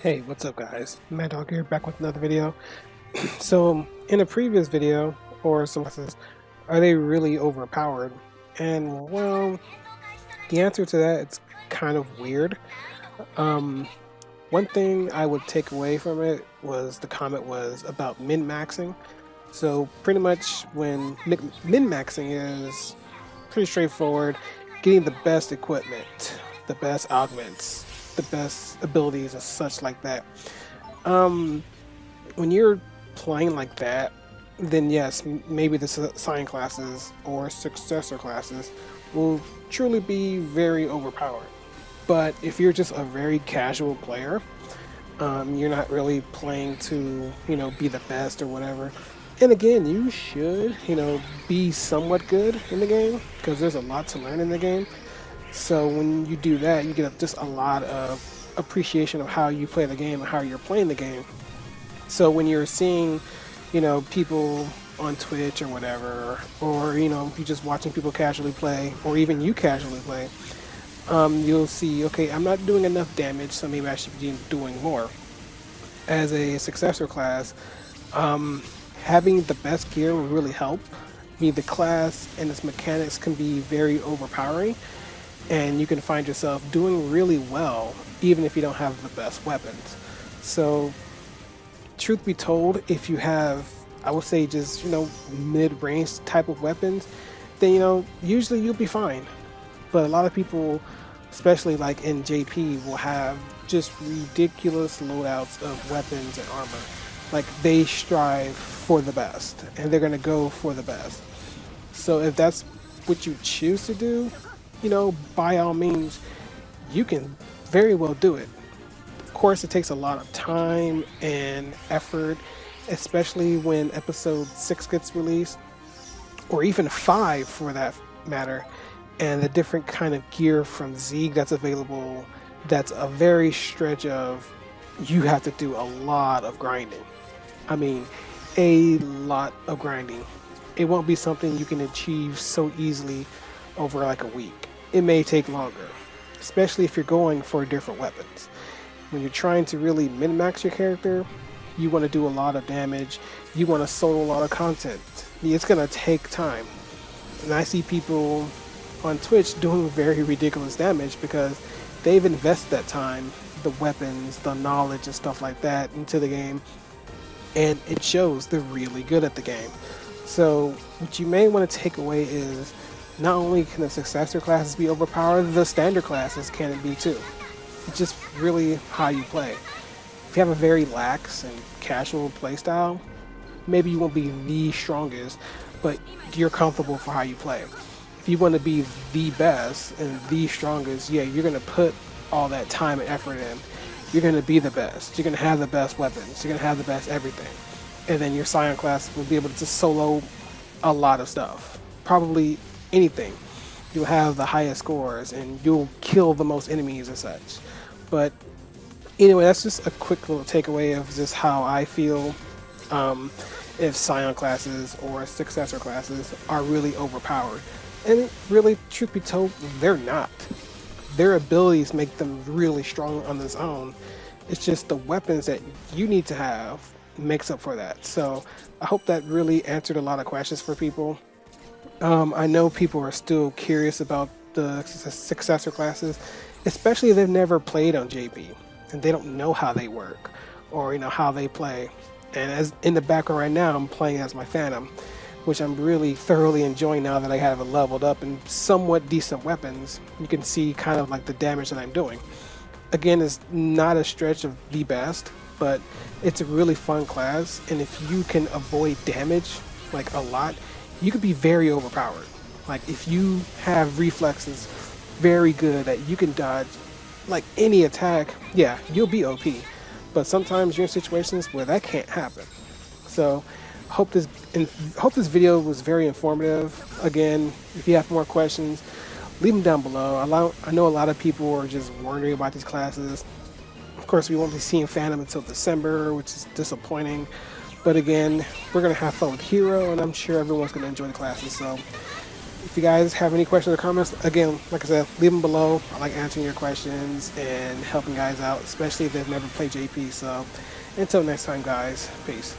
Hey, what's up guys? Mad Dog here, back with another video. So, in a previous video, or some classes, are they really overpowered? And well, the answer to that, it's kind of weird. Um, One thing I would take away from it was the comment was about min-maxing. So pretty much when min-maxing is pretty straightforward, getting the best equipment, the best augments, the best abilities and such like that. Um, when you're playing like that, then yes, maybe the Scion classes or Successor classes will truly be very overpowered. But if you're just a very casual player, you're not really playing to, be the best or whatever. And again, you should, be somewhat good in the game because there's a lot to learn in the game. So when you do that, you get just a lot of appreciation of how you play the game and how you're playing the game. So when you're seeing, people on Twitch or whatever, or you're just watching people casually play, or even you casually play, you'll see, okay, I'm not doing enough damage, so maybe I should be doing more. As a successor class, having the best gear will really help. I mean, the class and its mechanics can be very overpowering, and you can find yourself doing really well, even if you don't have the best weapons. So truth be told, if you have, I would say, just mid-range type of weapons, then usually you'll be fine. But a lot of people, especially like in JP, will have just ridiculous loadouts of weapons and armor. Like they strive for the best, and they're gonna go for the best. So if that's what you choose to do, by all means, you can very well do it. Of course, it takes a lot of time and effort, especially when episode 6 gets released, or even 5 for that matter, and the different kind of gear from Zeke that's available. That's a very stretch of, you have to do a lot of grinding. I mean, a lot of grinding. It won't be something you can achieve so easily over like a week. It may take longer, especially if you're going for different weapons. When you're trying to really min-max your character, you want to do a lot of damage, you want to solo a lot of content. It's going to take time. And I see people on Twitch doing very ridiculous damage because they've invested that time, the weapons, the knowledge and stuff like that into the game, and it shows. They're really good at the game. So what you may want to take away is, not only can the successor classes be overpowered, the standard classes can be too. It's just really how you play. If you have a very lax and casual playstyle, maybe you won't be the strongest, but you're comfortable for how you play. If you want to be the best and the strongest, yeah, you're going to put all that time and effort in. You're going to be the best. You're going to have the best weapons. You're going to have the best everything. And then your Scion class will be able to solo a lot of stuff. Probably anything. You'll have the highest scores and you'll kill the most enemies and such. But anyway, that's just a quick little takeaway of just how I feel if Scion classes or Successor classes are really overpowered. And really, truth be told, they're not. Their abilities make them really strong on their own. It's just the weapons that you need to have makes up for that. So I hope that really answered a lot of questions for people. I know people are still curious about the successor classes, especially if they've never played on JP and they don't know how they work or how they play. And as in the background right now, I'm playing as my Phantom, which I'm really thoroughly enjoying now that I have it leveled up and somewhat decent weapons. You can see kind of like the damage that I'm doing. Again, it's not a stretch of the best, but it's a really fun class, and if you can avoid damage like a lot, you could be very overpowered. Like if you have reflexes very good that you can dodge like any attack, yeah, you'll be OP. But sometimes you're in situations where that can't happen. So hope this video was very informative. Again, if you have more questions, leave them down below. I know a lot of people are just wondering about these classes. Of course, we won't be seeing Phantom until December, which is disappointing. But again, we're going to have fun with Hero, and I'm sure everyone's going to enjoy the classes. So If you guys have any questions or comments, again, like I said, leave them below. I like answering your questions and helping guys out, especially if they've never played JP. So until next time, guys, peace.